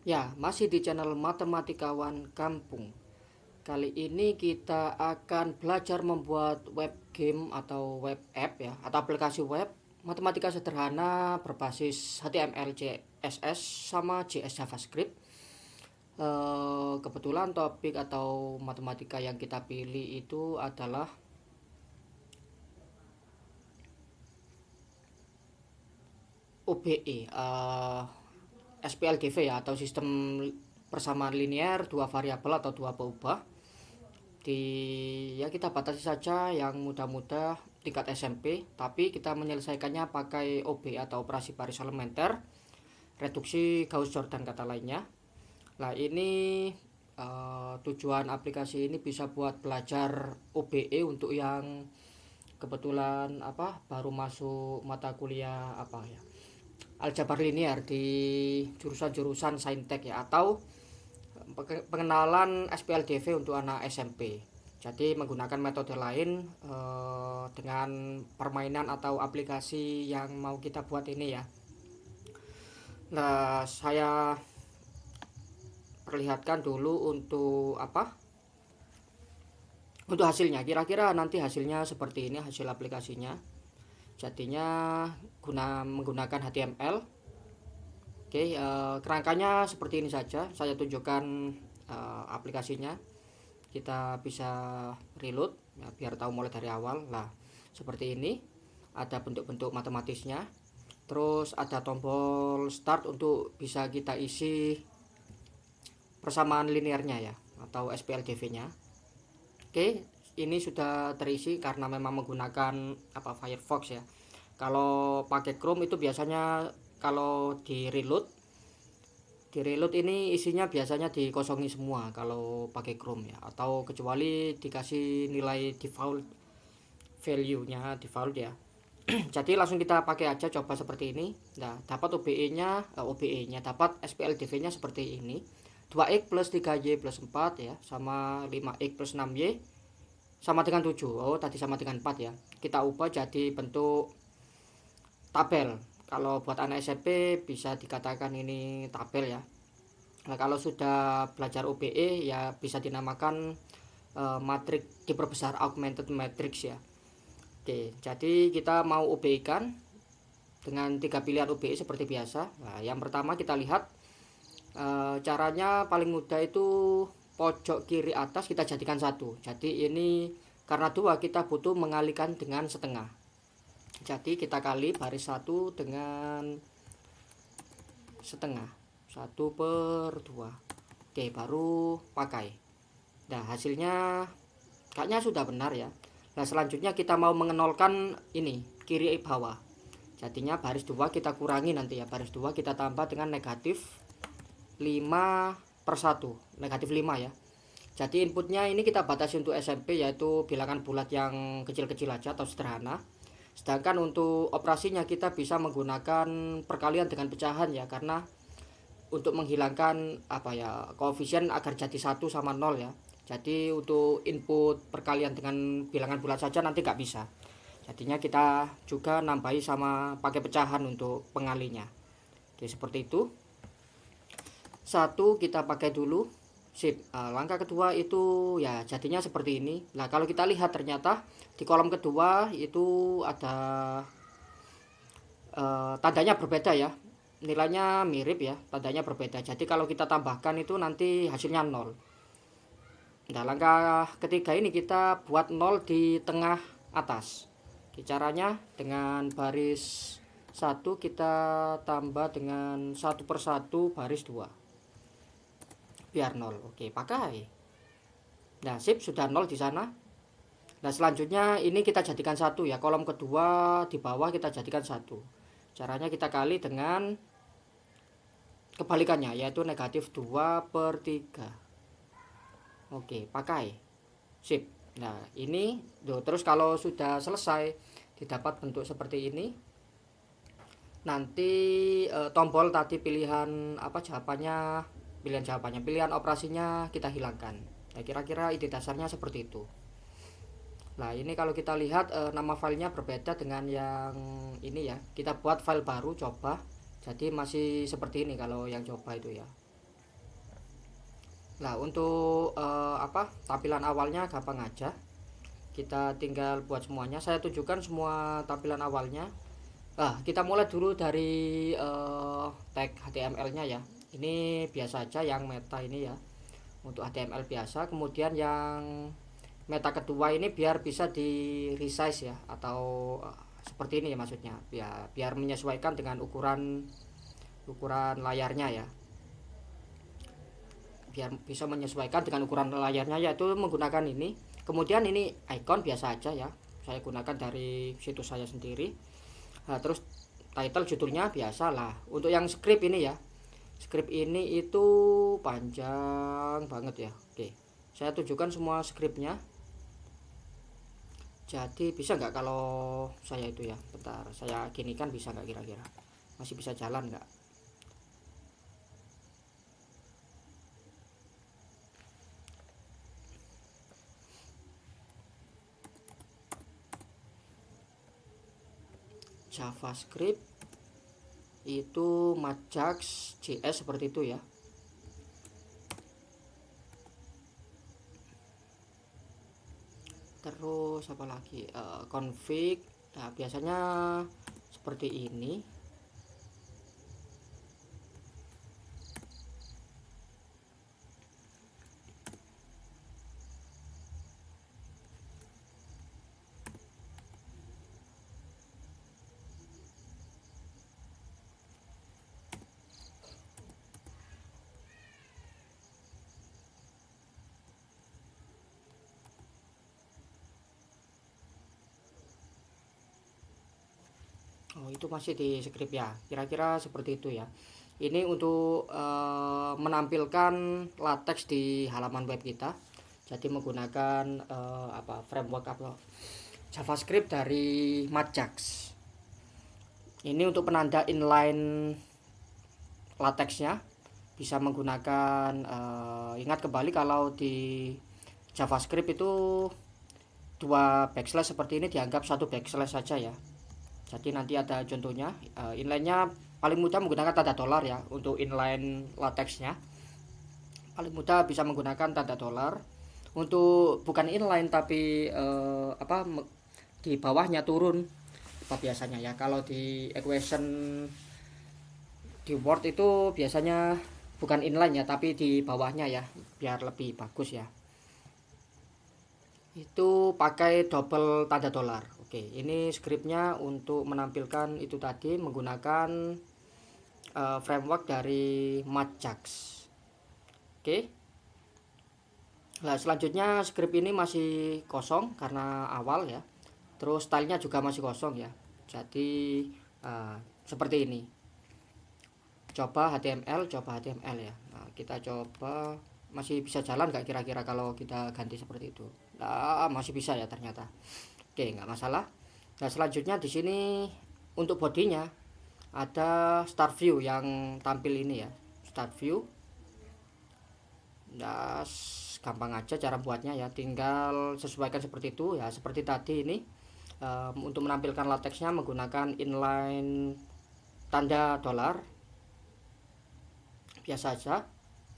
Ya, masih di channel Matematikawan Kampung. Kali ini kita akan belajar membuat web game atau web app ya, atau aplikasi web matematika sederhana berbasis HTML, CSS sama JS JavaScript. Kebetulan topik atau matematika yang kita pilih itu adalah OBE, SPLDV ya, atau sistem persamaan linear dua variabel atau dua peubah. Ya kita batasi saja yang mudah-mudah tingkat SMP, tapi kita menyelesaikannya pakai OB atau operasi baris elementer, reduksi Gauss-Jordan kata lainnya. Nah ini tujuan aplikasi ini bisa buat belajar OBE untuk yang kebetulan baru masuk mata kuliah aljabar linear di jurusan-jurusan saintek ya, atau pengenalan SPLDV untuk anak SMP. Jadi menggunakan metode lain dengan permainan atau aplikasi yang mau kita buat ini ya. Nah, saya perlihatkan dulu untuk hasilnya. Kira-kira nanti hasilnya seperti ini, hasil aplikasinya. Jadinya menggunakan HTML. Oke, kerangkanya seperti ini saja. Saya tunjukkan aplikasinya. Kita bisa reload ya, biar tahu mulai dari awal. Nah, seperti ini. Ada bentuk-bentuk matematisnya. Terus ada tombol start untuk bisa kita isi persamaan linearnya ya, atau SPLDV-nya. Oke, ini sudah terisi karena memang menggunakan Firefox ya. Kalau pakai Chrome itu biasanya kalau di reload ini isinya biasanya dikosongi semua kalau pakai Chrome ya, atau kecuali dikasih nilai default value-nya default ya. Jadi langsung kita pakai aja, coba seperti ini. Nah, dapat OBE-nya dapat SPLDV-nya seperti ini. 2x plus 3y plus 4 ya, sama 5x plus 6y sama dengan 7. Oh, tadi sama dengan 4 ya. Kita ubah jadi bentuk tabel. Kalau buat anak SMP bisa dikatakan ini tabel ya. Nah, kalau sudah belajar OBE ya bisa dinamakan matriks diperbesar, augmented matrix ya. Oke, jadi kita mau OBE kan dengan 3 pilihan OBE seperti biasa. Nah, yang pertama kita lihat caranya paling mudah itu pojok kiri atas kita jadikan 1. Jadi ini karena 2 kita butuh mengalikan dengan setengah. Jadi kita kali baris 1 dengan setengah, 1/2. Oke, baru pakai. Nah, hasilnya kayaknya sudah benar ya. Nah, selanjutnya kita mau mengenolkan ini kiri bawah. Jadinya baris 2 kita kurangi nanti ya. Baris 2 kita tambah dengan negatif 5/1, negatif 5 ya. Jadi inputnya ini kita batasi untuk SMP, yaitu bilangan bulat yang kecil-kecil aja atau sederhana. Sedangkan untuk operasinya kita bisa menggunakan perkalian dengan pecahan ya, karena untuk menghilangkan koefisien agar jadi 1 sama 0 ya. Jadi untuk input perkalian dengan bilangan bulat saja nanti nggak bisa. Jadinya kita juga nambahi sama pakai pecahan untuk pengalinya. Oke, seperti itu. 1 kita pakai dulu. Sip. Langkah kedua itu ya jadinya seperti ini. Nah, kalau kita lihat ternyata di kolom kedua itu ada tandanya berbeda ya. Nilainya mirip ya, tandanya berbeda. Jadi kalau kita tambahkan itu nanti hasilnya 0. Nah, langkah ketiga ini kita buat 0 di tengah atas. Caranya dengan baris 1 kita tambah dengan 1/1 baris 2. Biar 0. Oke, pakai. Nah, sip, sudah 0 di sana. Nah, selanjutnya ini kita jadikan 1 ya. Kolom kedua di bawah kita jadikan 1. Caranya kita kali dengan kebalikannya, yaitu negatif 2/3. Oke, pakai. Sip. Nah, ini terus kalau sudah selesai didapat bentuk seperti ini. Nanti tombol tadi pilihan jawabannya, pilihan operasinya kita hilangkan. Nah, kira-kira ide dasarnya seperti itu. Nah, ini kalau kita lihat nama filenya berbeda dengan yang ini ya. Kita buat file baru coba. Jadi masih seperti ini kalau yang coba itu ya. Nah, untuk tampilan awalnya gampang aja. Kita tinggal buat semuanya. Saya tunjukkan semua tampilan awalnya. Kita mulai dulu dari tag HTML-nya ya. Ini biasa aja yang meta ini ya. Untuk HTML biasa, kemudian yang meta kedua ini biar bisa di resize ya, atau seperti ini ya maksudnya. Biar menyesuaikan dengan ukuran ukuran layarnya ya. Biar bisa menyesuaikan dengan ukuran layarnya, yaitu menggunakan ini. Kemudian ini icon biasa aja ya, saya gunakan dari situs saya sendiri. Nah, terus title judulnya biasa lah. Untuk yang script ini ya, script ini itu panjang banget ya. Oke, saya tunjukkan semua scriptnya. Jadi bisa nggak kalau saya itu ya, bentar saya gini kan, bisa nggak kira-kira, masih bisa jalan nggak? JavaScript itu Majax JS seperti itu ya. Terus apa lagi, config. Nah, biasanya seperti ini. Oh, itu masih di script ya. Kira-kira seperti itu ya. Ini untuk menampilkan latex di halaman web kita. Jadi menggunakan framework JavaScript dari Majax. Ini untuk penanda inline latexnya, bisa menggunakan ingat kembali kalau di JavaScript itu dua backslash seperti ini dianggap satu backslash saja ya. Jadi nanti ada contohnya. Inline-nya paling mudah menggunakan tanda dolar ya. Untuk inline latexnya paling mudah bisa menggunakan tanda dolar. Untuk bukan inline tapi di bawahnya turun apa biasanya ya. Kalau di equation di Word itu biasanya bukan inline ya, tapi di bawahnya ya, biar lebih bagus ya. Itu pakai double tanda dolar. Oke, ini scriptnya untuk menampilkan itu tadi menggunakan framework dari Majax. Oke. Nah, selanjutnya script ini masih kosong karena awal ya. Terus stylenya juga masih kosong ya. Jadi seperti ini. Coba HTML ya. Nah, kita coba, masih bisa jalan nggak kira-kira kalau kita ganti seperti itu? Nah, masih bisa ya ternyata. Oke, nggak masalah. Nah, selanjutnya di sini untuk bodinya ada start view yang tampil ini ya. Start view. Nah, gampang aja cara buatnya ya. Tinggal sesuaikan seperti itu ya. Seperti tadi ini, untuk menampilkan latexnya menggunakan inline tanda dolar biasa aja.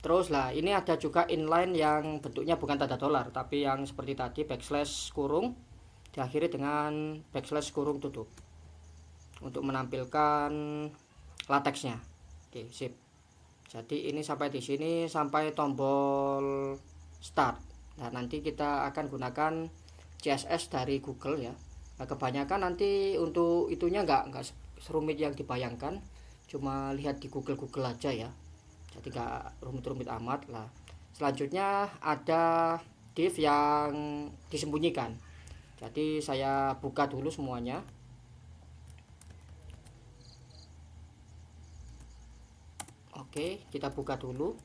Terus lah, ini ada juga inline yang bentuknya bukan tanda dolar, tapi yang seperti tadi backslash kurung diakhiri dengan backslash kurung tutup untuk menampilkan latexnya. Oke, sip. Jadi ini sampai di sini, sampai tombol start. Nah, nanti kita akan gunakan CSS dari Google ya. Nah, kebanyakan nanti untuk itunya nggak serumit yang dibayangkan, cuma lihat di Google aja ya. Jadi nggak rumit-rumit amat lah. Selanjutnya ada div yang disembunyikan. Jadi saya buka dulu semuanya. Oke, kita buka dulu.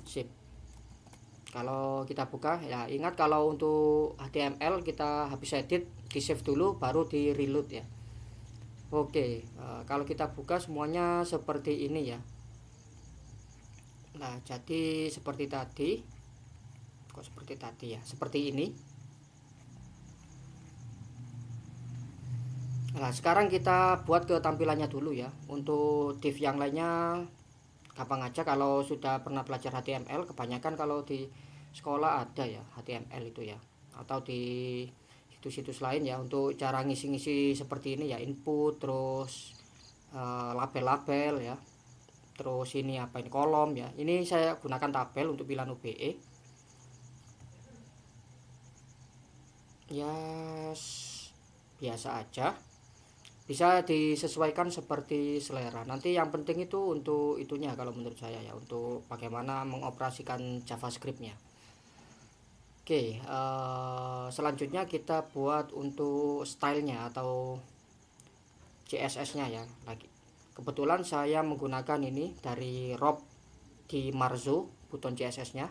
Sip. Kalau kita buka ya, ingat kalau untuk HTML kita habis edit di save dulu baru di reload ya. Oke, kalau kita buka semuanya seperti ini ya. Nah, jadi seperti tadi. Kok seperti tadi ya? Seperti ini. Nah, sekarang kita buat ke tampilannya dulu ya. Untuk div yang lainnya gampang aja kalau sudah pernah belajar HTML. Kebanyakan kalau di sekolah ada ya HTML itu ya, atau di situs-situs lain ya, untuk cara ngisi-ngisi seperti ini ya, input terus label-label ya, terus ini apa ini, kolom ya. Ini saya gunakan tabel untuk pilihan UBE ya, biasa aja, bisa disesuaikan seperti selera. Nanti yang penting itu untuk itunya kalau menurut saya ya, untuk bagaimana mengoperasikan JavaScriptnya. Oke, selanjutnya kita buat untuk stylenya atau CSS-nya ya. Lagi kebetulan saya menggunakan ini dari Rob di Marzo, buton CSS-nya,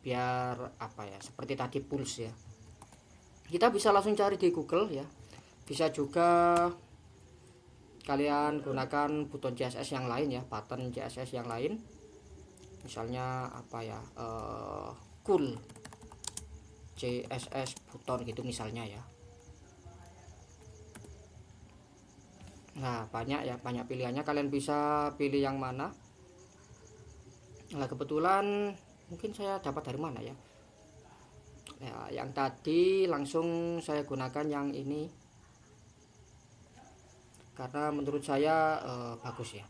biar apa ya, seperti tadi Pulse ya. Kita bisa langsung cari di Google ya. Bisa juga kalian gunakan buton CSS yang lain ya, button CSS yang lain. Misalnya apa ya, cool CSS buton gitu misalnya ya. Nah, banyak ya, banyak pilihannya, kalian bisa pilih yang mana. Nah, kebetulan mungkin saya dapat dari mana ya. Ya, yang tadi langsung saya gunakan yang ini karena menurut saya bagus ya.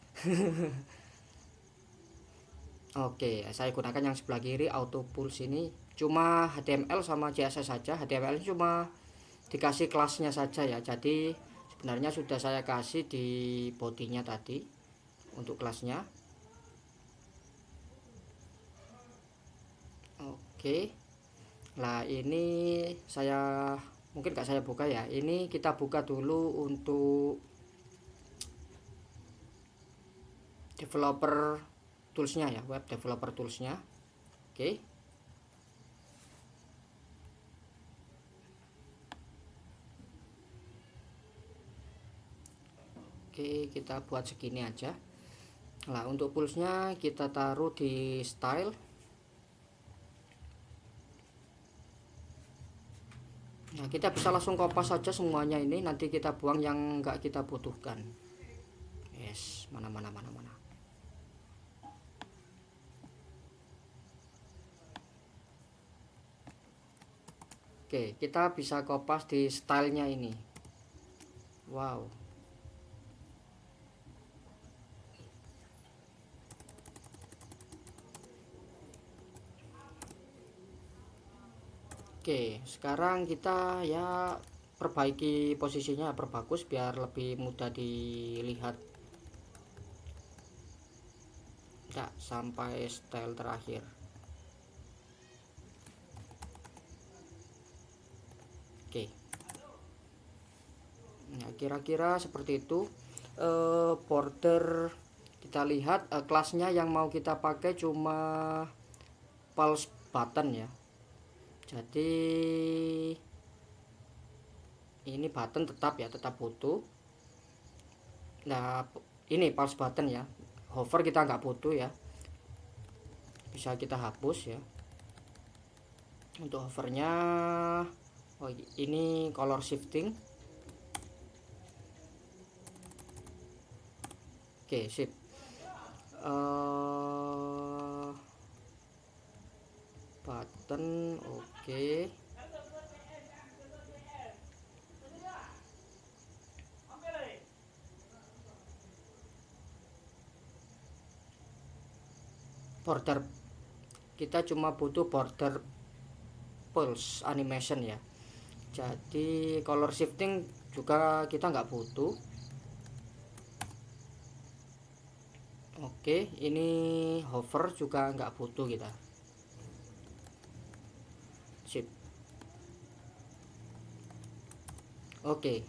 Oke, saya gunakan yang sebelah kiri auto pulse ini. Cuma HTML sama CSS saja. HTML cuma dikasih kelasnya saja ya. Jadi sebenarnya sudah saya kasih di bodinya tadi untuk kelasnya. Oke. Nah, ini saya mungkin gak saya buka ya. Ini kita buka dulu untuk developer toolsnya ya, web developer toolsnya. Oke. Oke, kita buat segini aja. Nah, untuk pulsnya kita taruh di style. Nah, kita bisa langsung kopas saja semuanya ini, nanti kita buang yang nggak kita butuhkan. Yes, mana. Oke, kita bisa kopas di stylenya ini. Wow. Oke, sekarang kita ya perbaiki posisinya, perbagus biar lebih mudah dilihat. Ya, sampai style terakhir. Oke. Nah, kira-kira seperti itu. Border kita lihat kelasnya yang mau kita pakai cuma pulse button ya. Jadi ini button tetap ya, tetap butuh. Nah, ini pulse button ya, hover kita nggak butuh ya, bisa kita hapus ya. Untuk hovernya, oh ini color shifting. Oke, sip. Button oke. Border kita cuma butuh border pulse animation ya. Jadi color shifting juga kita nggak butuh. Oke, ini hover juga nggak butuh kita. Sip. Oke,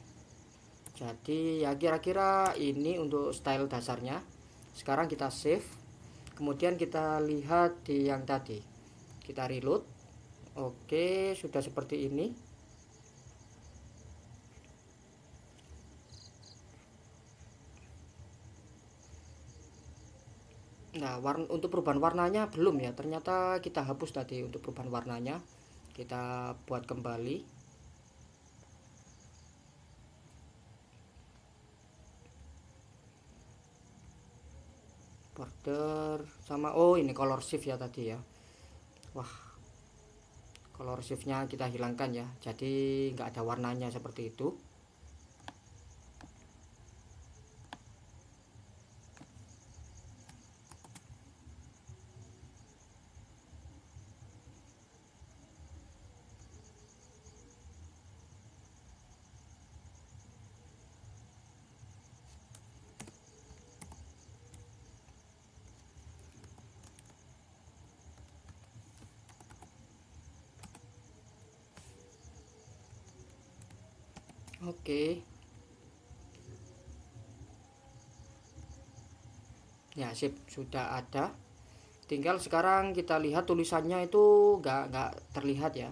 jadi ya kira-kira ini untuk style dasarnya. Sekarang kita save, kemudian kita lihat di yang tadi, kita reload. Oke, sudah seperti ini. Nah, untuk perubahan warnanya belum ya, ternyata kita hapus tadi untuk perubahan warnanya. Kita buat kembali. border sama, oh ini color shift ya tadi ya. Wah, color shiftnya kita hilangkan ya, jadi nggak ada warnanya seperti itu. Oke. Ya, sip, sudah ada. Tinggal sekarang kita lihat tulisannya itu nggak terlihat ya.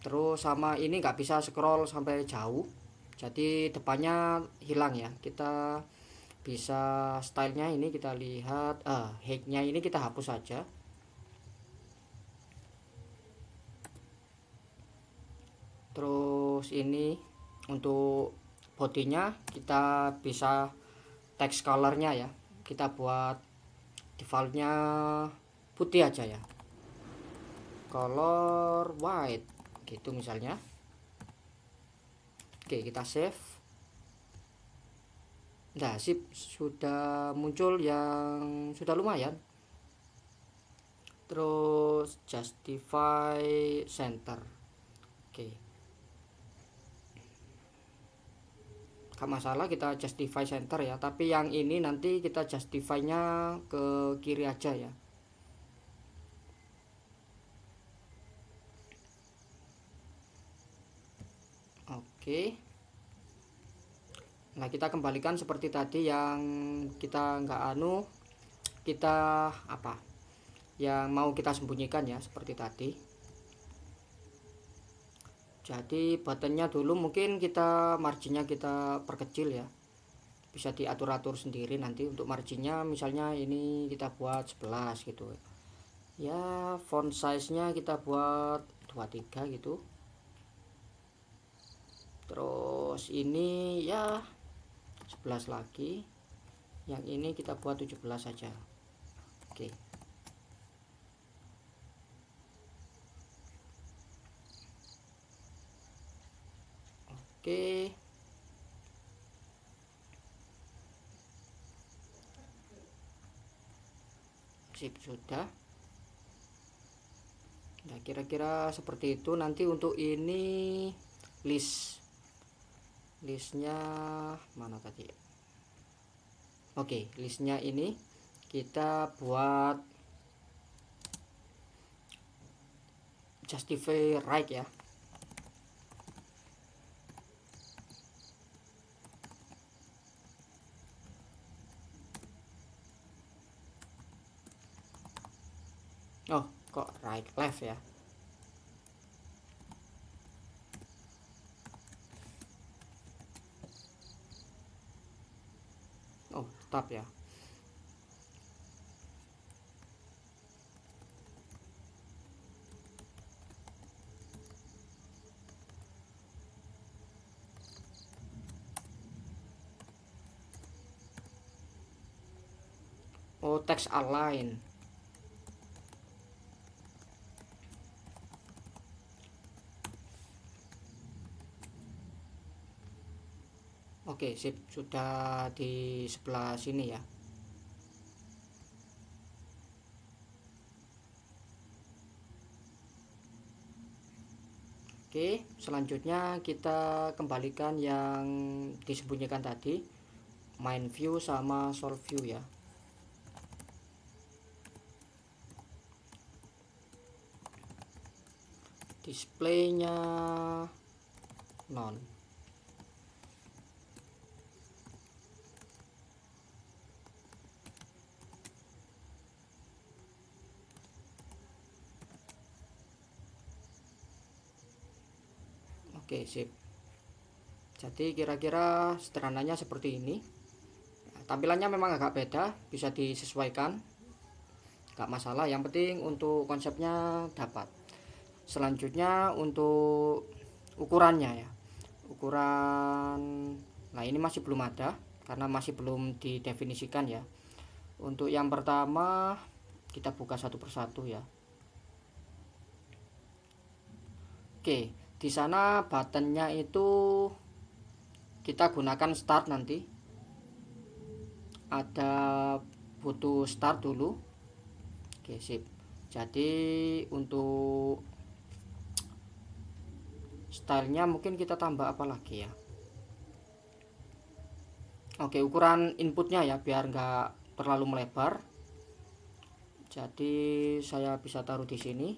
Terus sama ini nggak bisa scroll sampai jauh. Jadi depannya hilang ya. Kita bisa stylenya ini kita lihat, height-nya ini kita hapus saja. Terus ini untuk bodinya kita bisa text colornya ya, kita buat defaultnya putih aja ya, color white gitu misalnya. Oke, kita save. Nah, sip, sudah muncul yang sudah lumayan. Terus justify center. Oke, gak masalah kita justify center ya, tapi yang ini nanti kita justify-nya ke kiri aja ya. Oke, nah kita kembalikan seperti tadi yang kita nggak kita apa yang mau kita sembunyikan ya, seperti tadi. Jadi buttonnya dulu mungkin kita marginnya kita perkecil ya, bisa diatur-atur sendiri nanti untuk marginnya. Misalnya ini kita buat 11 gitu ya, font size nya kita buat 23 gitu. Terus ini ya 11 lagi, yang ini kita buat 17 saja. Oke, oke, sip, sudah. Nah, kira-kira seperti itu. Nanti untuk ini listnya mana tadi? Oke, listnya ini kita buat justify right ya. Oh, kok right left ya? Oh, tab ya. Oh, text align. Oke, sip, sudah di sebelah sini ya. Oke, selanjutnya kita kembalikan yang disembunyikan tadi, main view sama source view ya. Displaynya non. Oke, sip. Jadi kira-kira sederhananya seperti ini. Tampilannya memang agak beda, bisa disesuaikan, gak masalah, yang penting untuk konsepnya dapat. Selanjutnya untuk ukurannya ya, ukuran, nah ini masih belum ada karena masih belum didefinisikan ya. Untuk yang pertama kita buka satu persatu ya. Oke, di sana buttonnya itu kita gunakan start nanti. Ada butuh start dulu. Oke, sip. Jadi untuk stylenya mungkin kita tambah apa lagi ya. Oke, ukuran inputnya ya biar nggak terlalu melebar. Jadi saya bisa taruh di sini.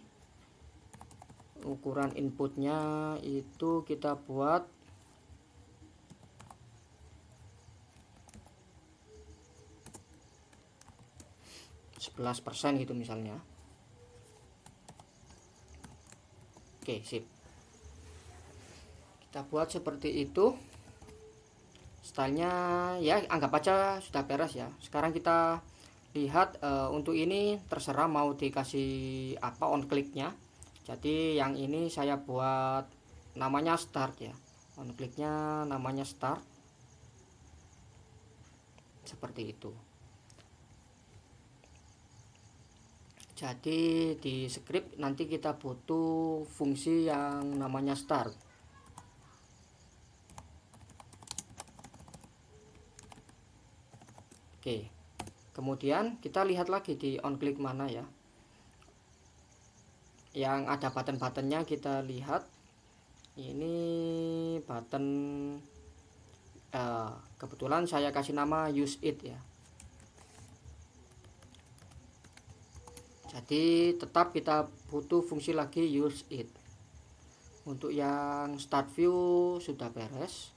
Ukuran inputnya itu kita buat 11% gitu misalnya. Oke, sip. Kita buat seperti itu. Stylenya ya anggap aja sudah beres ya. Sekarang kita lihat untuk ini terserah mau dikasih apa on clicknya. Jadi yang ini saya buat namanya start ya. On clicknya namanya start. Seperti itu. Jadi di script nanti kita butuh fungsi yang namanya start. Oke. Kemudian kita lihat lagi di on click mana ya. Yang ada button-buttonnya kita lihat. Ini button kebetulan saya kasih nama use it ya. Jadi tetap kita butuh fungsi lagi use it. Untuk yang start view sudah beres.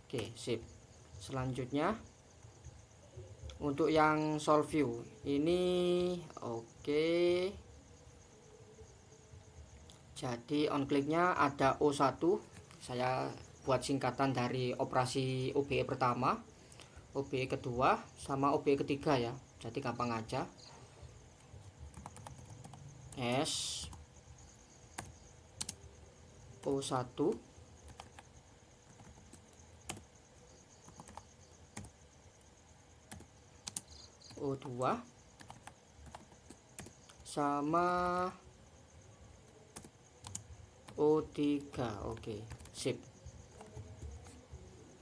Oke, sip. Selanjutnya untuk yang solve view ini oke. Jadi on clicknya ada O1. Saya buat singkatan dari operasi OBE pertama, OBE kedua, sama OBE ketiga ya. Jadi gampang aja. S O1 O2 sama O3. Oke, sip.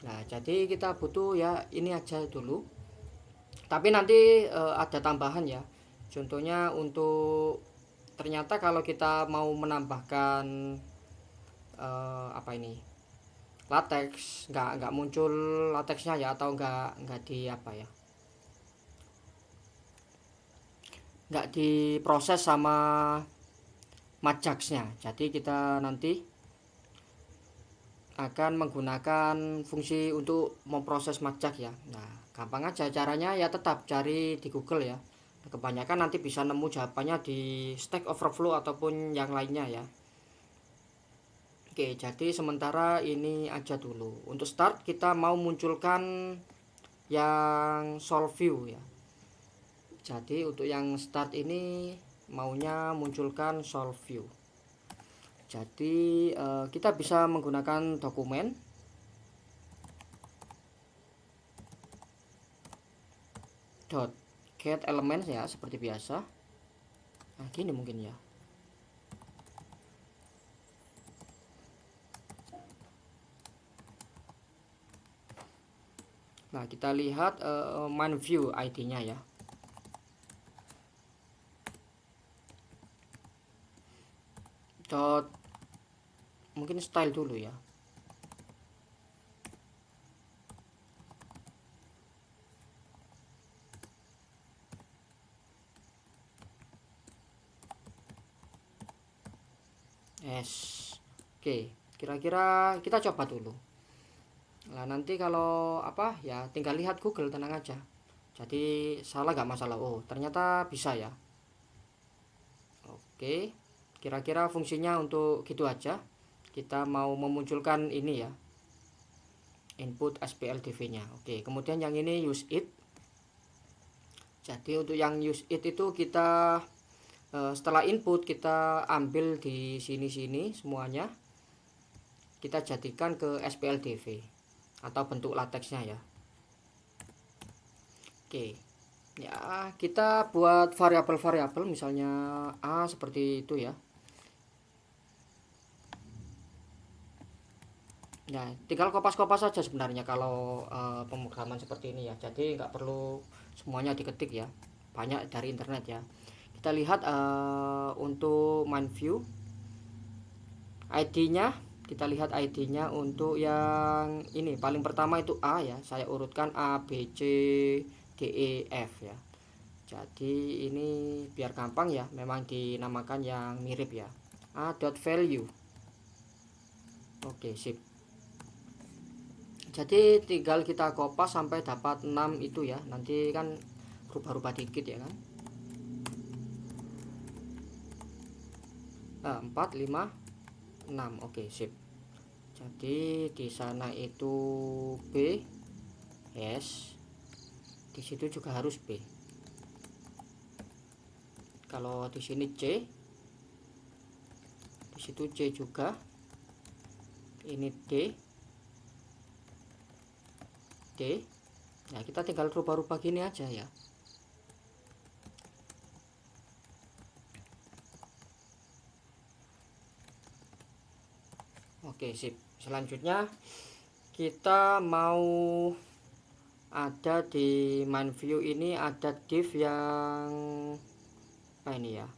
Nah, jadi kita butuh ya ini aja dulu. Tapi nanti ada tambahan ya. Contohnya untuk ternyata kalau kita mau menambahkan apa ini? Latex, nggak muncul latexnya ya, atau nggak di apa ya? Nggak diproses sama Majaxnya. Jadi kita nanti akan menggunakan fungsi untuk memproses Majax ya. Nah, gampang aja caranya ya, tetap cari di Google ya. Kebanyakan nanti bisa nemu jawabannya di Stack Overflow ataupun yang lainnya ya. Oke, jadi sementara ini aja dulu. Untuk start kita mau munculkan yang solve view ya. Jadi untuk yang start ini maunya munculkan solve view. Jadi kita bisa menggunakan dokumen dot get elements ya, seperti biasa. Nah, gini mungkin ya. Nah, kita lihat main view ID-nya ya. Dot mungkin style dulu ya. Yes. Oke, kira-kira kita coba dulu. Nah, nanti kalau apa ya tinggal lihat Google, tenang aja. Jadi salah nggak masalah. Oh, ternyata bisa ya. Oke, kira-kira fungsinya untuk gitu aja. Kita mau memunculkan ini ya, input SPLDV nya. Oke, kemudian yang ini use it. Jadi untuk yang use it itu kita Setelah input kita ambil di sini semuanya, kita jadikan ke SPLDV atau bentuk lateksnya ya. Oke ya, kita buat variabel-variabel misalnya A seperti itu ya. Ya, tinggal kopas-kopas saja sebenarnya kalau pemrograman seperti ini ya. Jadi nggak perlu semuanya diketik ya. Banyak dari internet ya. Kita lihat untuk main view ID-nya, kita lihat ID-nya untuk yang ini paling pertama itu A ya. Saya urutkan A B C D E F ya. Jadi ini biar gampang ya, memang dinamakan yang mirip ya. A.value. Oke, sip. Jadi tinggal kita kopas sampai dapat 6 itu ya. Nanti kan rubah-rubah dikit ya kan. 4, 5, 6. Oke, sip. Jadi di sana itu B, S. Di situ juga harus B. Kalau di sini C, di situ C juga. Ini D. D. Nah, kita tinggal rubah-rubah gini aja ya. Oke, sip. Selanjutnya kita mau ada di main view ini ada div yang apa ini ya?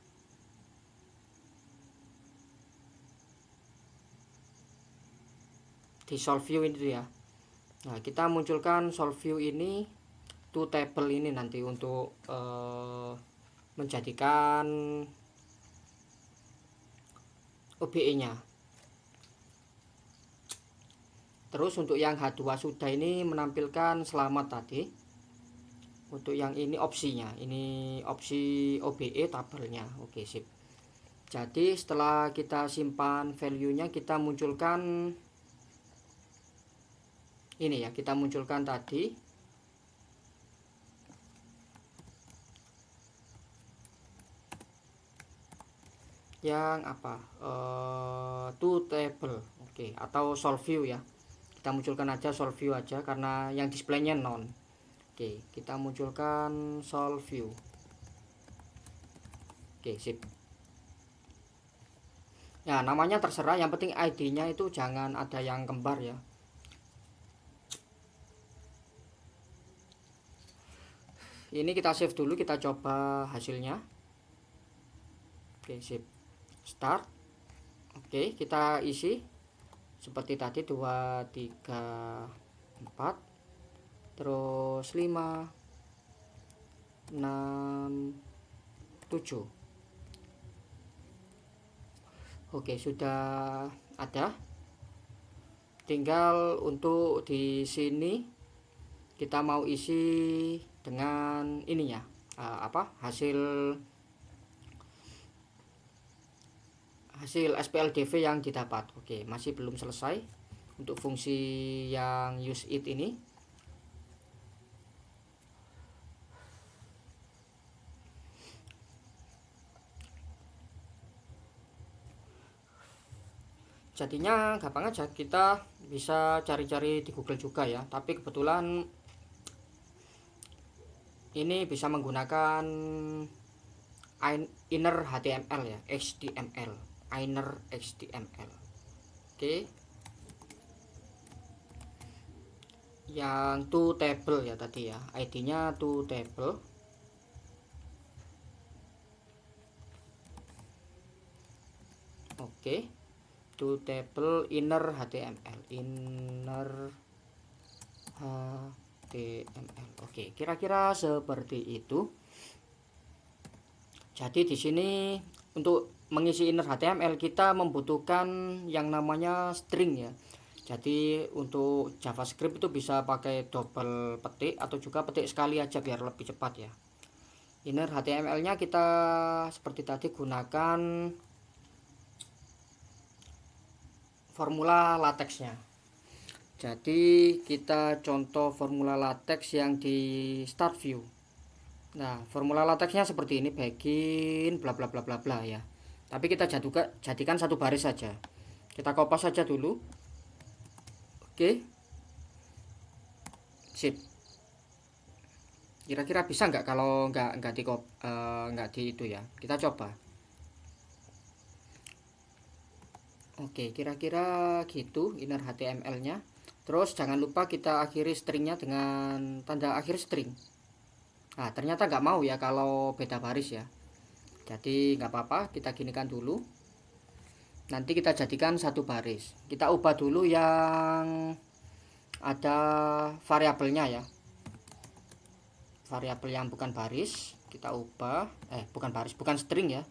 Di solve view ini ya. Nah, kita munculkan solve view ini to table ini nanti untuk menjadikan OBE-nya. Terus untuk yang H2 sudah ini menampilkan selamat tadi. Untuk yang ini opsinya, ini opsi OBE tabelnya. Oke, sip. Jadi setelah kita simpan value-nya, kita munculkan ini ya, kita munculkan tadi yang apa to table. Oke, atau solve view ya, kita munculkan aja solve view aja karena yang displaynya non. Oke, kita munculkan solve view. Oke, sip ya, namanya terserah, yang penting ID nya itu jangan ada yang kembar ya. Ini kita save dulu, kita coba hasilnya. Oke, sip. Start. Oke, kita isi seperti tadi 2, 3, 4, terus 5, 6, 7. Oke, sudah ada. Tinggal untuk di sini kita mau isi dengan ininya hasil SPLDV yang didapat. Oke, masih belum selesai untuk fungsi yang use it ini. Jadinya gampang aja, kita bisa cari-cari di Google juga ya, tapi kebetulan ini bisa menggunakan inner HTML ya, HTML, inner HTML. Oke, yang to table ya tadi ya, ID-nya to table. Oke, to table inner HTML, inner HTML. Oke, kira-kira seperti itu. Jadi di sini untuk mengisi inner HTML kita membutuhkan yang namanya string ya. Jadi untuk JavaScript itu bisa pakai double petik atau juga petik sekali aja biar lebih cepat ya. Inner HTML-nya kita seperti tadi gunakan formula latexnya. Jadi kita contoh formula latex yang di start view. Nah, formula lateksnya seperti ini, begin bla bla bla bla bla ya. Tapi kita jadikan satu baris saja. Kita kopas saja dulu. Oke, sip. Kira-kira bisa nggak kalau nggak di itu ya? Kita coba. Oke, kira-kira gitu inner HTML-nya. Terus jangan lupa kita akhiri stringnya dengan tanda akhir string. Nah, ternyata nggak mau ya kalau beda baris ya. Jadi nggak apa-apa, kita ginikan dulu. Nanti kita jadikan satu baris. Kita ubah dulu yang ada variabelnya ya. Variabel yang bukan baris kita ubah, bukan baris, bukan string ya.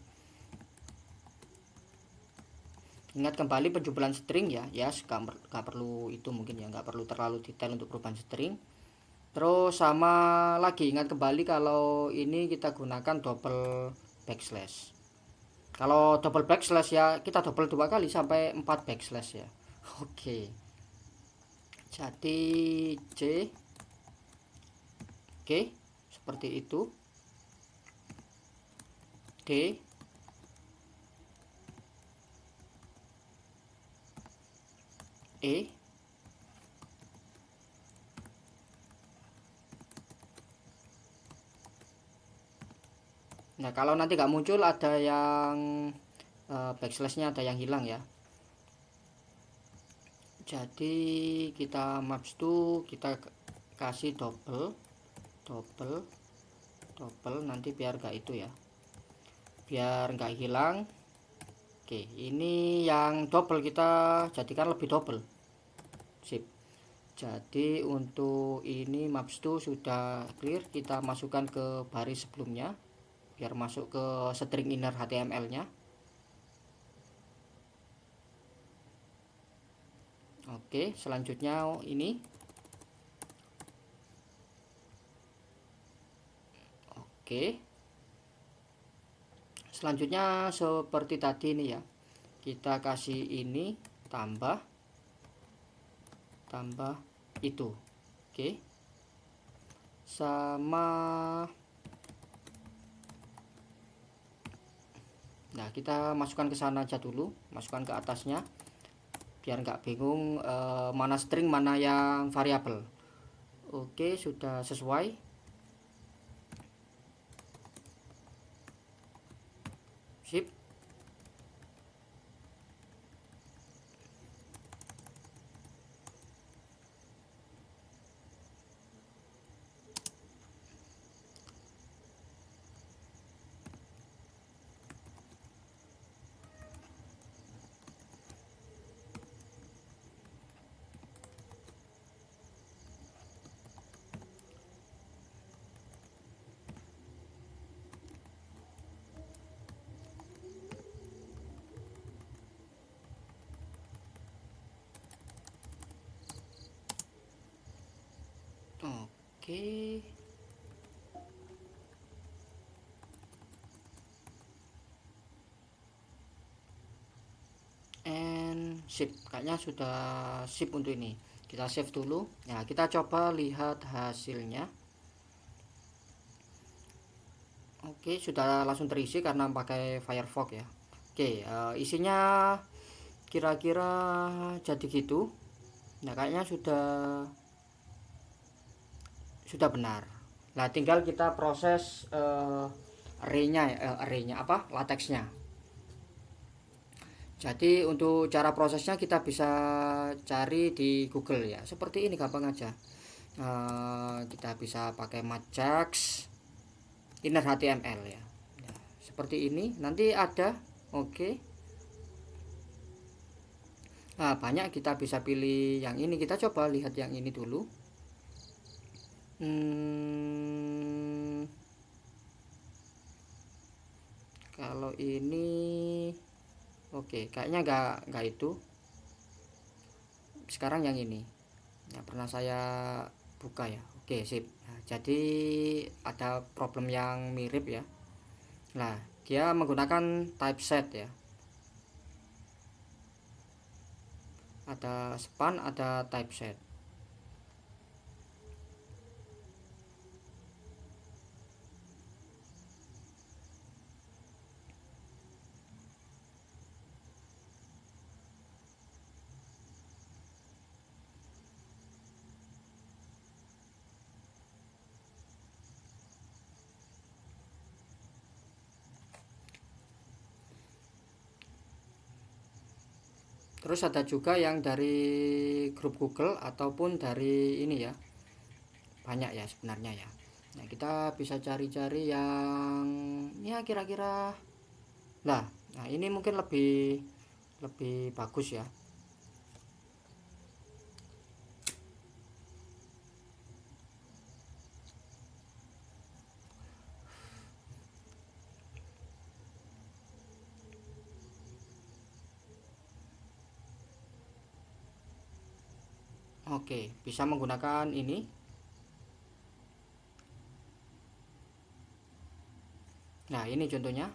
Ingat kembali penjumlahan string ya, nggak perlu itu mungkin ya, nggak perlu terlalu detail untuk perubahan string. Terus sama lagi, ingat kembali kalau ini kita gunakan double backslash. Kalau double backslash ya kita double 2 kali sampai 4 backslash ya. Oke. Jadi C, oke, seperti itu. D, E. Nah, kalau nanti nggak muncul ada yang backslashnya ada yang hilang ya. Jadi kita maps to kita kasih double double double nanti biar nggak itu ya, biar nggak hilang. Oke, ini yang double kita jadikan lebih double. Sip. Jadi untuk ini maps to sudah clear, kita masukkan ke baris sebelumnya biar masuk ke string inner HTML-nya. Oke, selanjutnya ini. Oke. Selanjutnya seperti tadi ini ya. Kita kasih ini tambah itu. Oke. Sama, nah kita masukkan ke sana aja dulu, masukkan ke atasnya biar nggak bingung mana string mana yang variabel. Oke, sudah sesuai. Sip. Oke. And sip, kayaknya sudah sip untuk ini. Kita save dulu. Nah, kita coba lihat hasilnya. Oke, sudah langsung terisi karena pakai Firefox ya. Oke, isinya kira-kira jadi gitu. Nah, kayaknya sudah benar. Nah, tinggal kita proses arraynya apa? Latexnya. Jadi untuk cara prosesnya kita bisa cari di Google ya. Seperti ini gampang aja. Kita bisa pakai Majax inner HTML ya. Nah, seperti ini nanti ada. Oke. Nah, banyak kita bisa pilih yang ini. Kita coba lihat yang ini dulu. Kalau ini oke, kayaknya nggak itu. Sekarang yang ini yang pernah saya buka ya. Oke, sip. Nah, jadi ada problem yang mirip ya. Nah, dia menggunakan typeset ya. Ada span, ada typeset. Terus ada juga yang dari grup Google ataupun dari ini ya, banyak ya sebenarnya ya. Nah, kita bisa cari-cari yang ya kira-kira nah, nah ini mungkin lebih lebih bagus ya. Oke, bisa menggunakan ini. Nah, ini contohnya.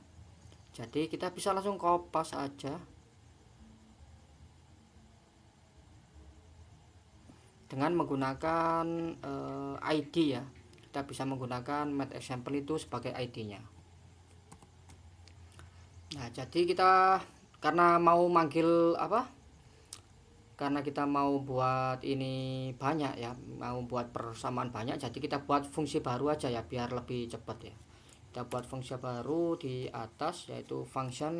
Jadi kita bisa langsung kopas aja dengan menggunakan ID ya. Kita bisa menggunakan Made Example itu sebagai ID-nya. Nah, jadi kita karena mau manggil apa? Karena kita mau buat ini banyak ya, mau buat persamaan banyak, jadi kita buat fungsi baru aja ya biar lebih cepat ya. Kita buat fungsi baru di atas yaitu function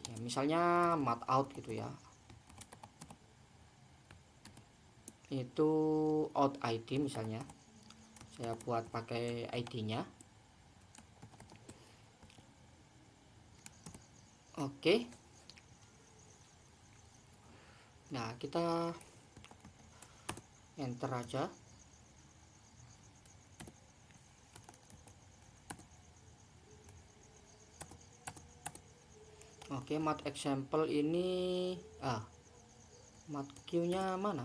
ya, misalnya mat out gitu ya. Itu out ID misalnya. Saya buat pakai ID-nya. Oke. Nah, kita enter aja. Oke, mat example ini mat Q-nya mana?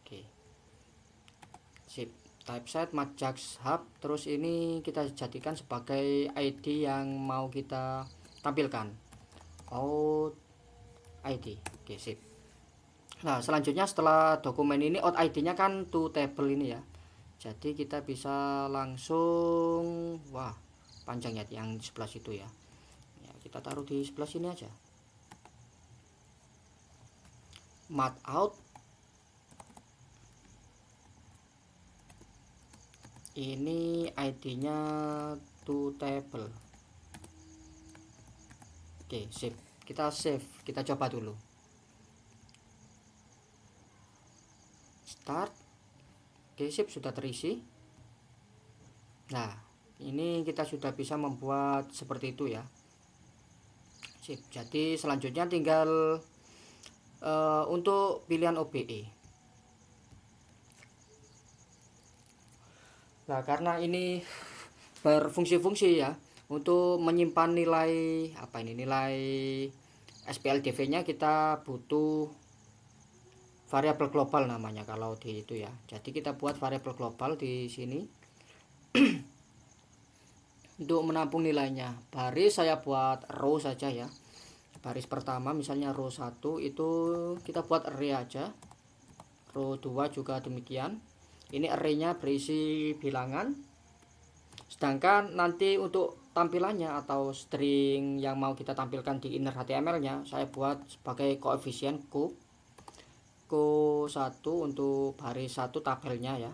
Oke. Sip. Typeset mat Jax Hub, terus ini kita jadikan sebagai ID yang mau kita tampilkan. Out ID. Oke, sip. Nah, selanjutnya setelah dokumen ini out ID-nya kan to table ini ya. Jadi kita bisa langsung wah, panjang ya yang di sebelah situ ya. Ya, kita taruh di sebelah sini aja. Mat out ini ID-nya to table. Oke, sip. Kita save, kita coba dulu. Start. Oke, sip, sudah terisi. Nah, ini kita sudah bisa membuat seperti itu ya. Sip. Jadi selanjutnya tinggal untuk pilihan OBE. Nah, karena ini berfungsi-fungsi ya, untuk menyimpan nilai apa ini, nilai SPLDV-nya kita butuh variabel global namanya kalau di itu ya. Jadi kita buat variabel global di sini untuk menampung nilainya. Baris saya buat row saja ya. Baris pertama misalnya row 1 itu kita buat array aja. Row 2 juga demikian. Ini arraynya berisi bilangan. Sedangkan nanti untuk tampilannya atau string yang mau kita tampilkan di inner HTML-nya saya buat sebagai koefisien ko 1 untuk baris 1 tabelnya ya.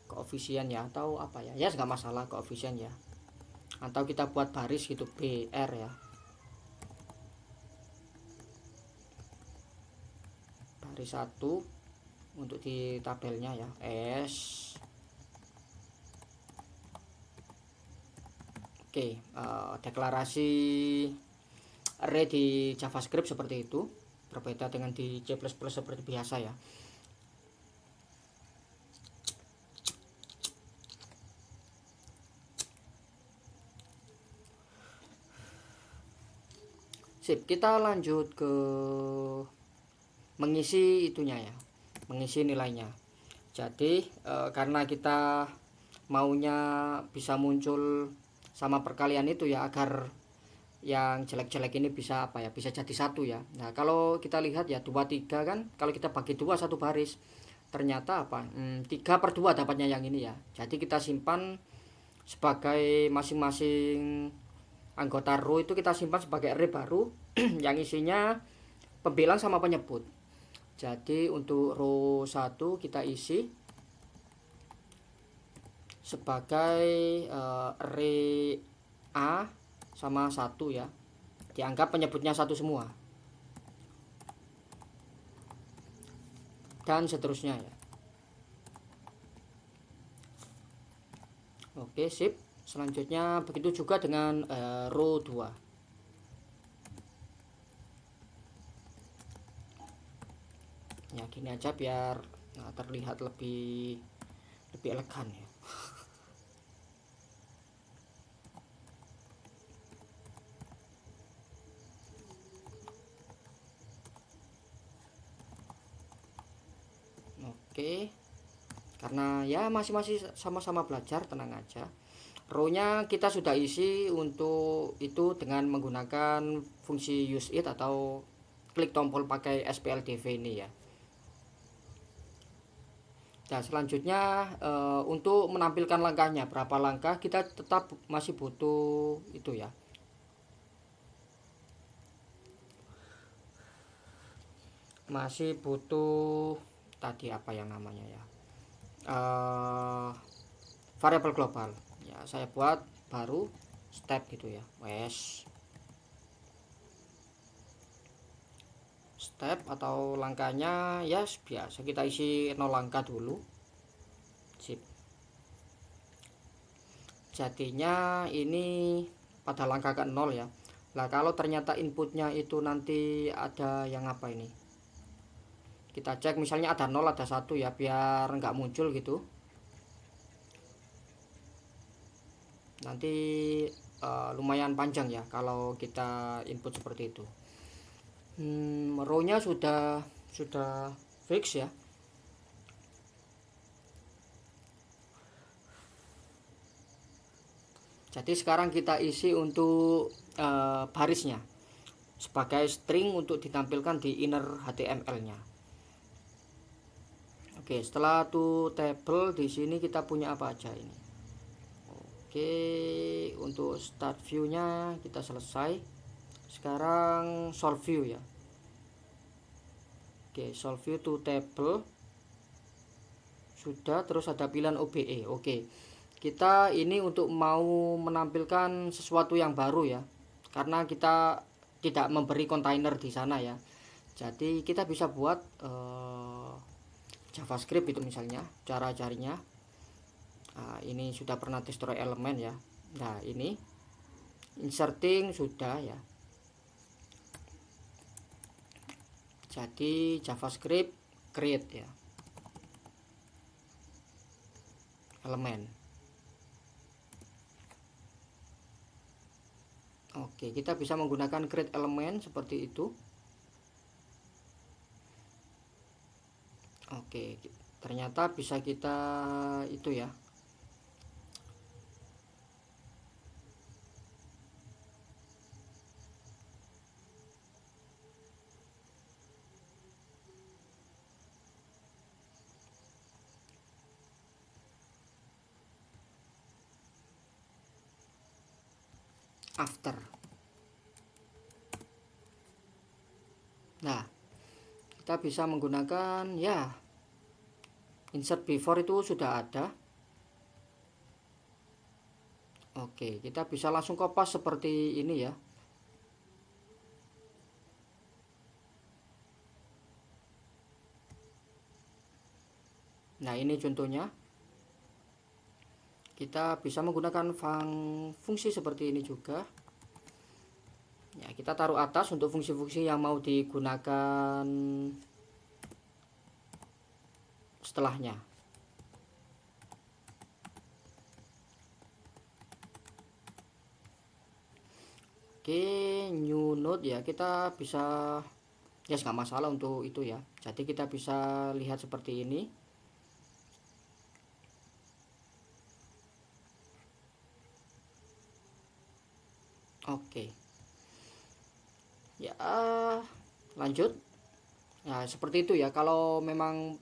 Koefisien ya atau apa ya. Ya nggak masalah koefisien ya. Atau kita buat baris gitu BR ya. Baris 1 untuk di tabelnya ya. S. Oke, deklarasi array di JavaScript seperti itu. Berbeda dengan di C++ seperti biasa ya. Sip, kita lanjut ke mengisi itunya ya. Mengisi nilainya. Jadi karena kita maunya bisa muncul sama perkalian itu ya, agar yang jelek-jelek ini bisa apa ya, bisa jadi satu ya. Nah, kalau kita lihat ya 2 3 kan, kalau kita bagi 2 satu baris ternyata apa 3/2 dapatnya yang ini ya. Jadi kita simpan sebagai masing-masing anggota row itu kita simpan sebagai array baru yang isinya pembilang sama penyebut. Jadi untuk row 1 kita isi sebagai array A sama 1 ya, dianggap penyebutnya satu semua, dan seterusnya ya. Oke, sip. Selanjutnya begitu juga dengan row 2. Ya gini aja biar terlihat lebih elegan ya. Oke, karena ya masih sama-sama belajar, tenang aja. Row-nya kita sudah isi untuk itu dengan menggunakan fungsi use it atau klik tombol pakai SPLDV ini ya. Nah, selanjutnya untuk menampilkan langkahnya berapa langkah, kita tetap masih butuh itu ya. Masih butuh tadi apa yang namanya ya, variabel global ya. Saya buat baru step gitu ya, wes step atau langkahnya ya biasa kita isi 0 langkah dulu. Sip. Jadinya ini pada langkah ke 0 ya. Nah, kalau ternyata inputnya itu nanti ada yang apa ini, kita cek misalnya ada 0 ada 1 ya, biar nggak muncul gitu. Nanti lumayan panjang ya kalau kita input seperti itu. Row-nya sudah fix ya. Jadi sekarang kita isi untuk barisnya sebagai string untuk ditampilkan di inner HTML-nya. Oke, setelah to table di sini kita punya apa aja ini. Oke, untuk start view-nya kita selesai. Sekarang solve view ya. Oke, solve view to table sudah, terus ada pilihan OBE. Oke, kita ini untuk mau menampilkan sesuatu yang baru ya, karena kita tidak memberi kontainer di sana ya. Jadi kita bisa buat JavaScript itu misalnya cara carinya. Nah, ini sudah pernah destroy elemen ya. Nah, ini inserting sudah ya. Jadi JavaScript create ya elemen. Oke, kita bisa menggunakan create elemen seperti itu. Oke, ternyata bisa kita itu ya. After. Nah, kita bisa menggunakan ya insert before itu sudah ada. Oke, kita bisa langsung kopas seperti ini ya. Nah, ini contohnya. Kita bisa menggunakan fungsi seperti ini juga. Ya, kita taruh atas untuk fungsi-fungsi yang mau digunakan setelahnya. Oke, new node ya, kita bisa ya nggak masalah untuk itu ya. Jadi kita bisa lihat seperti ini. Oke. Ya, lanjut. Nah, seperti itu ya. Kalau memang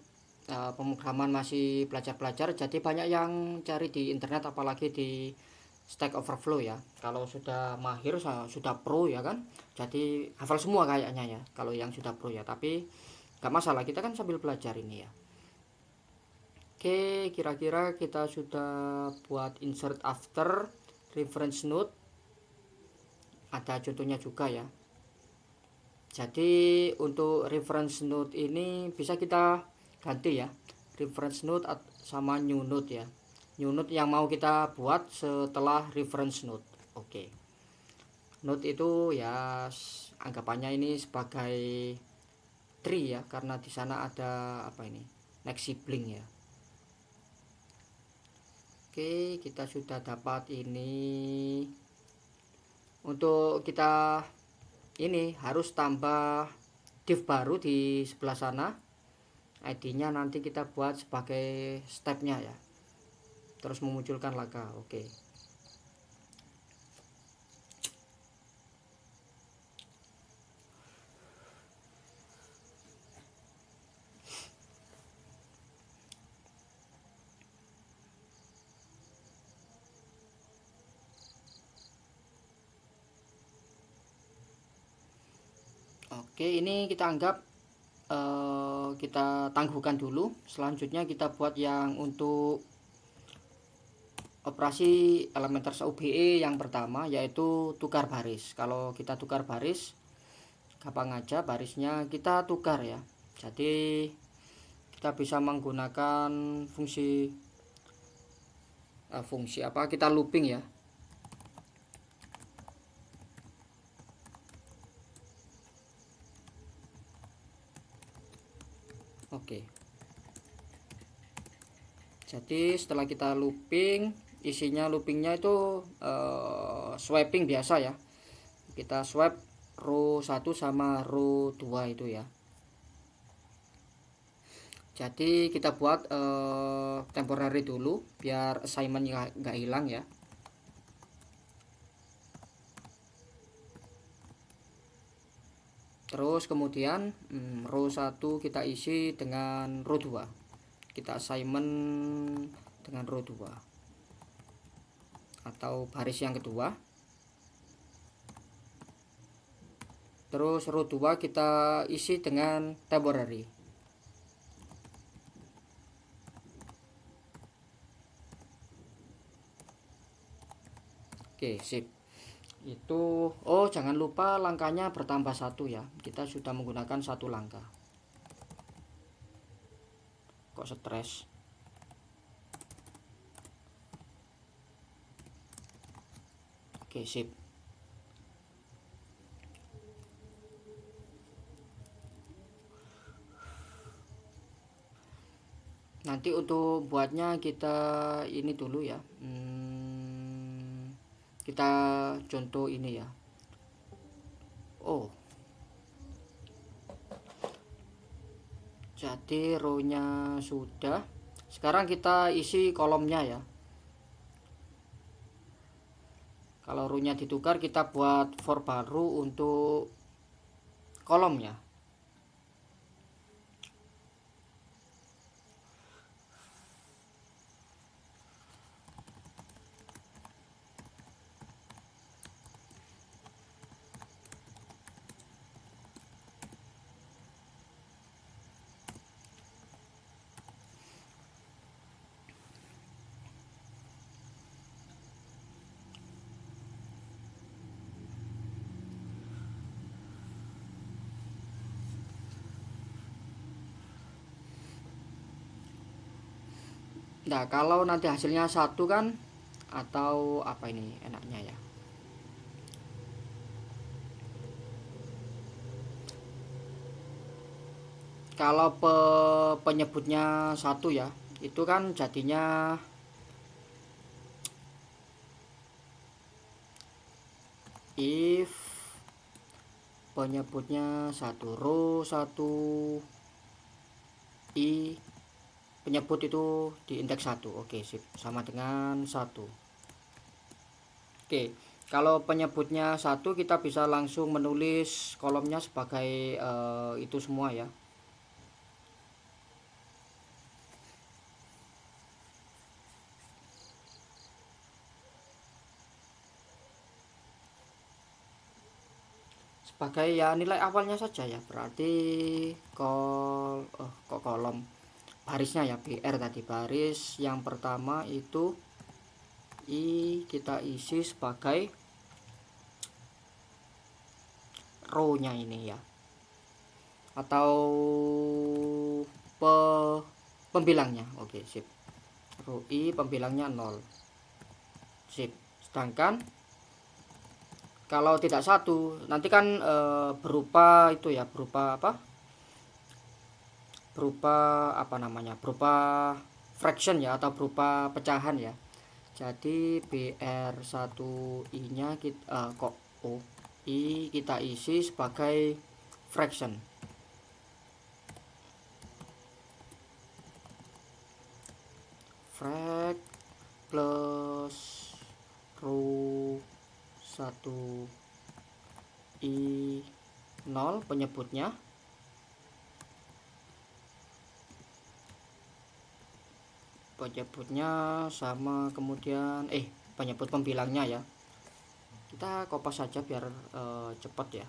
pemrograman masih belajar-belajar, jadi banyak yang cari di internet, apalagi di Stack Overflow ya. Kalau sudah mahir, sudah pro ya kan, jadi hafal semua kayaknya ya kalau yang sudah pro ya. Tapi nggak masalah, kita kan sambil belajar ini ya. Oke, kira-kira kita sudah buat insert after reference node. Ada contohnya juga ya. Jadi untuk reference node ini bisa kita ganti ya, reference node sama new node ya. New node yang mau kita buat setelah reference node. Oke. Node itu ya anggapannya ini sebagai tree ya, karena di sana ada apa ini? Next sibling ya. Oke, kita sudah dapat ini. Untuk kita ini harus tambah div baru di sebelah sana. ID-nya nanti kita buat sebagai stepnya ya. Terus memunculkan laka. Oke. Oke, ini kita anggap kita tangguhkan dulu. Selanjutnya kita buat yang untuk operasi Elementary UBE yang pertama, yaitu tukar baris. Kalau kita tukar baris, gampang aja, barisnya kita tukar ya. Jadi kita bisa menggunakan fungsi apa, kita looping ya. Oke. Jadi setelah kita looping, isinya loopingnya itu swapping biasa ya. Kita swap row 1 sama row 2 itu ya. Jadi kita buat temporary dulu biar assignment nggak hilang ya. Terus kemudian row 1 kita isi dengan row 2. Kita assignment dengan row 2 atau baris yang kedua. Terus row 2 kita isi dengan temporary. Oke, sip. Itu jangan lupa langkahnya bertambah satu ya. Kita sudah menggunakan satu langkah. Kok stres? Oke, sip. Nanti untuk buatnya kita ini dulu ya. Kita contoh ini ya. Jadi row-nya sudah. Sekarang kita isi kolomnya ya. Kalau row-nya ditukar, kita buat for baru untuk kolomnya. Nah, kalau nanti hasilnya satu kan, atau apa ini enaknya ya. Kalau penyebutnya satu ya, itu kan jadinya if penyebutnya satu row 1 i penyebut itu di indeks 1. Oke, sip, sama dengan 1. Oke, kalau penyebutnya 1 kita bisa langsung menulis kolomnya sebagai itu semua ya. Sebagai ya nilai awalnya saja ya, berarti kolom barisnya ya, BR tadi. Baris yang pertama itu I kita isi sebagai row-nya ini ya, atau pe pembilangnya. Oke, sip. Row I pembilangnya 0. Sip. Sedangkan kalau tidak satu, nanti kan berupa itu ya, berupa apa? Berupa apa namanya? Berupa fraction ya, atau berupa pecahan ya. Jadi BR1I-nya kita kok I kita isi sebagai fraction. Frac plus row 1 I 0 penyebutnya, sama kemudian penyebut pembilangnya ya, kita kopas saja biar cepat ya.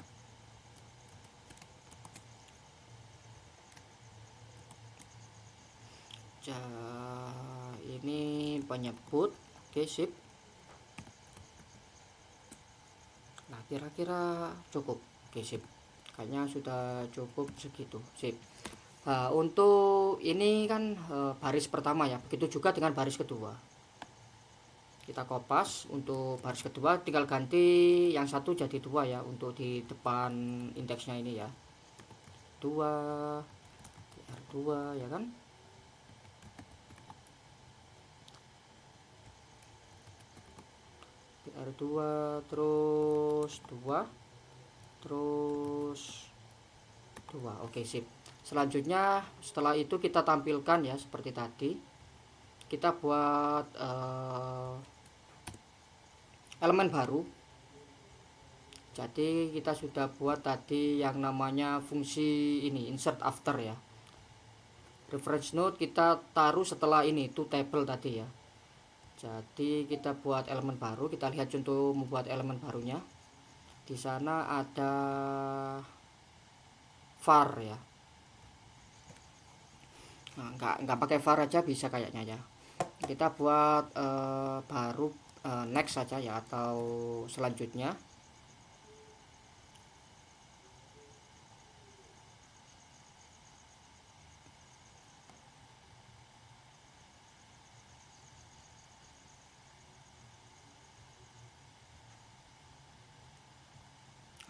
Ini penyebut. Oke, sip. Nah, kira-kira cukup. Oke, sip. Kayaknya sudah cukup segitu. Sip. Untuk ini kan baris pertama ya, begitu juga dengan baris kedua. Kita kopas. Untuk baris kedua tinggal ganti yang satu jadi 2 ya, untuk di depan indeksnya ini ya, 2 R2 ya kan. R2 terus 2 terus 2. Oke, sip. Selanjutnya setelah itu kita tampilkan ya seperti tadi. Kita buat elemen baru. Jadi kita sudah buat tadi yang namanya fungsi ini, insert after ya. Reference node kita taruh setelah ini, to table tadi ya. Jadi kita buat elemen baru, kita lihat contoh membuat elemen barunya. Di sana ada var ya. Nah, nggak pakai var aja bisa kayaknya ya. Kita buat baru next saja ya, atau selanjutnya.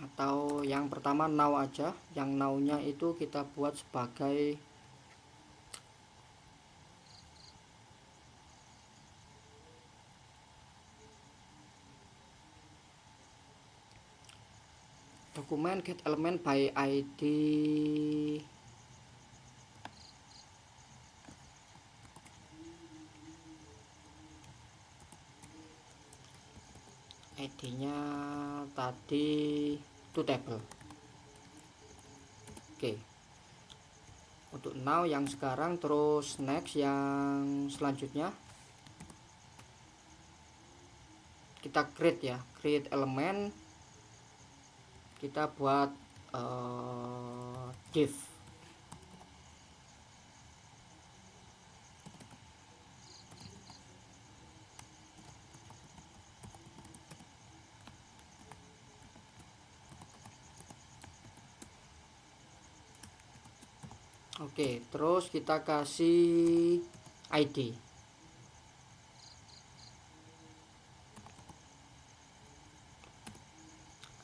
Atau yang pertama now aja, yang now-nya itu kita buat sebagai dokumen get element by ID ID-nya tadi to table. Oke. Untuk now yang sekarang, terus next yang selanjutnya kita create ya, create elemen, kita buat div. Oke, terus kita kasih ID.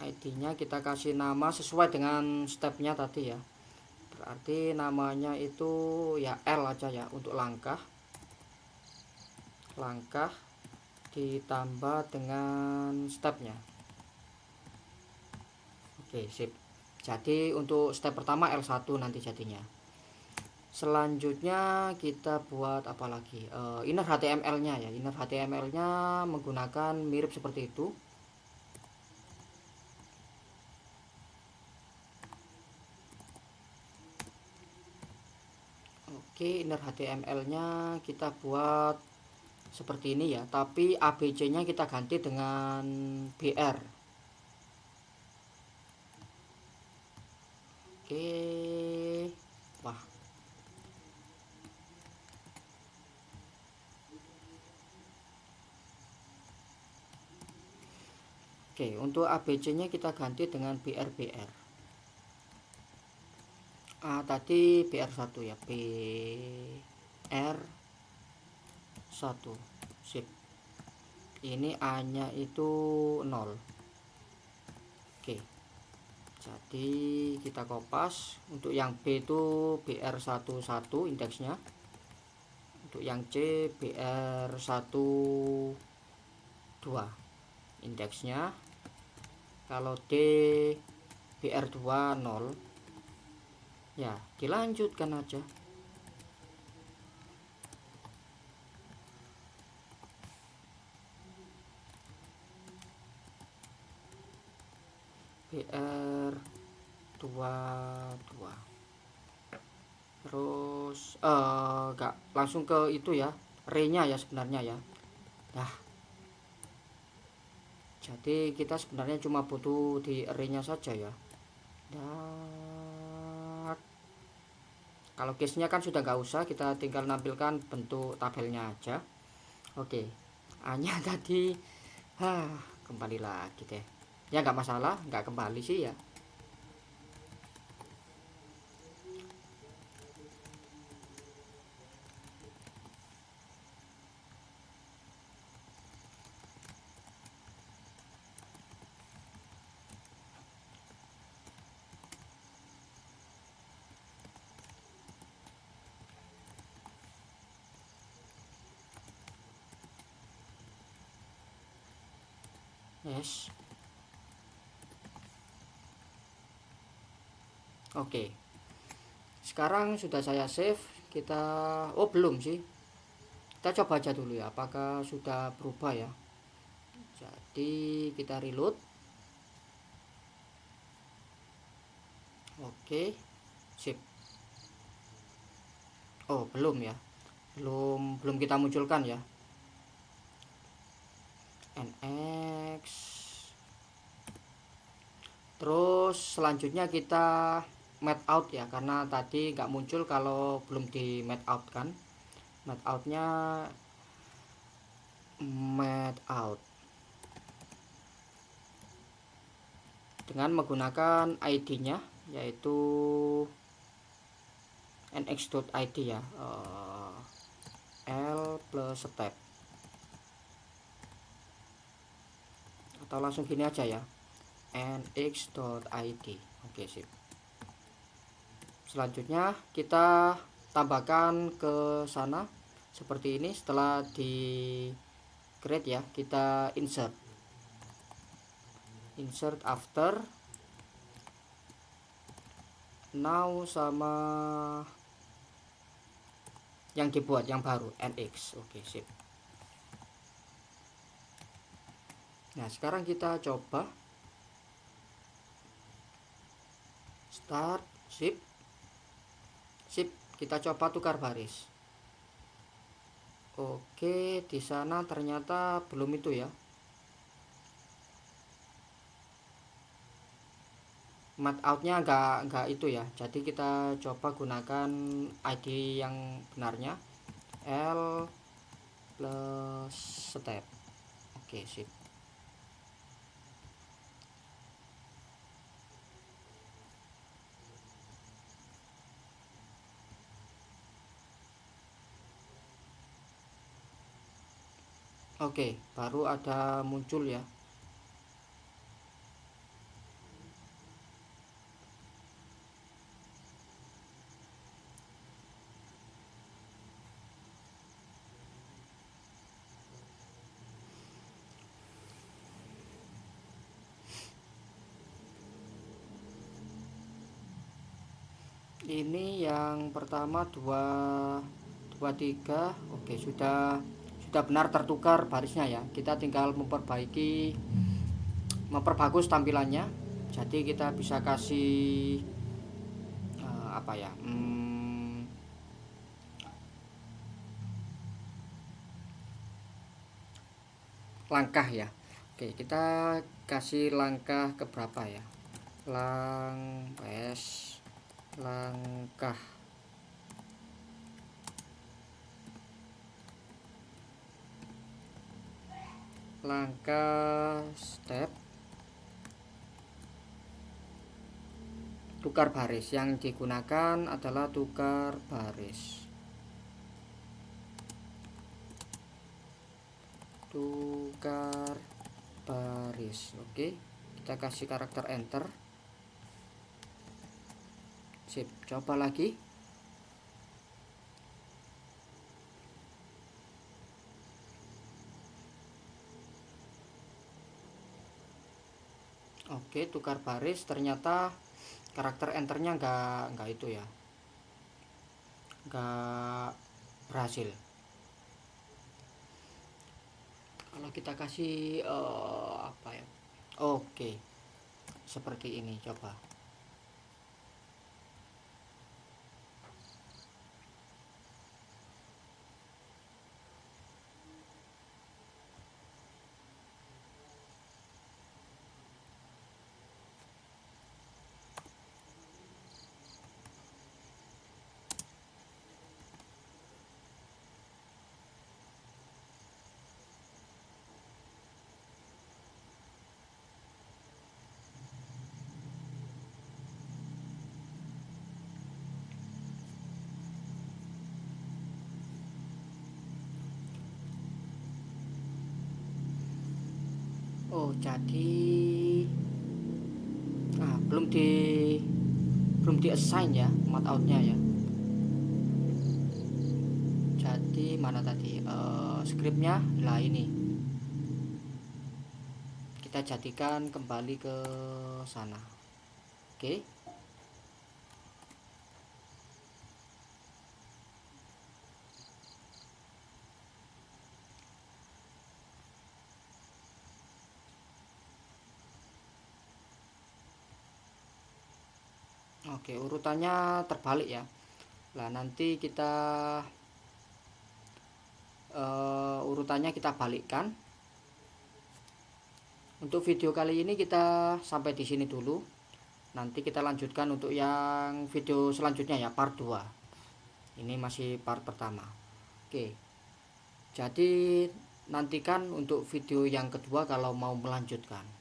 ID-nya kita kasih nama sesuai dengan stepnya tadi ya. Berarti namanya itu ya L aja ya, untuk langkah ditambah dengan stepnya. Oke, sip. Jadi untuk step pertama L1 nanti jadinya. Selanjutnya kita buat apa lagi? Inner HTML-nya ya. Inner HTML-nya menggunakan mirip seperti itu. Oke, inner HTML-nya kita buat seperti ini ya, tapi ABC-nya kita ganti dengan BR. Oke. Wah. Oke, untuk ABC nya kita ganti dengan BR. Tadi BR1 ya, BR1. Sip. Ini A nya itu 0. Oke, jadi kita kopas. Untuk yang B itu BR11 indeksnya, untuk yang C BR12 indeksnya, kalau D BR20 ya dilanjutkan aja. BR22 terus enggak langsung ke itu ya, re-nya ya sebenarnya ya. Nah, jadi kita sebenarnya cuma butuh di re-nya saja ya. Dan kalau case-nya kan sudah nggak usah, kita tinggal nampilkan bentuk tabelnya aja. Oke, A-nya tadi kembali lagi deh. Ya nggak masalah, nggak kembali sih ya. Yes. Oke. Sekarang sudah saya save. Kita belum sih. Kita coba aja dulu ya, apakah sudah berubah ya. Jadi kita reload. Oke. Sip. Belum ya. Belum kita munculkan ya. NX. Terus selanjutnya kita mat out ya, karena tadi nggak muncul kalau belum di mat out kan. Mat outnya mat out dengan menggunakan ID-nya yaitu nx.id ya, L plus step, atau langsung gini aja ya, nx.id. Oke, sip. Selanjutnya kita tambahkan ke sana seperti ini. Setelah di create ya, kita insert after now sama yang dibuat yang baru nx. Oke, sip. Nah, sekarang kita coba start. Sip. Kita coba tukar baris. Oke, di sana ternyata belum itu ya, mat outnya nggak itu ya. Jadi kita coba gunakan ID yang benarnya, L plus step. Oke, sip. Oke, baru ada muncul ya. Ini yang pertama 23. Oke, sudah benar tertukar barisnya ya. Kita tinggal memperbagus tampilannya. Jadi kita bisa kasih apa ya? Langkah ya. Oke, kita kasih langkah ke berapa ya? Langkah. Langkah step. tukar baris. Yang digunakan adalah tukar baris. Tukar baris. Oke, kita kasih karakter enter. Sip, coba lagi. Oke, tukar baris, ternyata karakter enternya nggak itu ya, nggak berhasil. Kalau kita kasih apa ya, oke, seperti ini. Coba. Oh, jadi belum di assign ya mat outnya ya. Jadi mana tadi scriptnya lah, ini kita jadikan kembali ke sana. Oke. Oke, urutannya terbalik ya. Lah nanti kita urutannya kita balikkan. Untuk video kali ini kita sampai di sini dulu. Nanti kita lanjutkan untuk yang video selanjutnya ya, part 2. Ini masih part pertama. Oke. Jadi nantikan untuk video yang kedua kalau mau melanjutkan.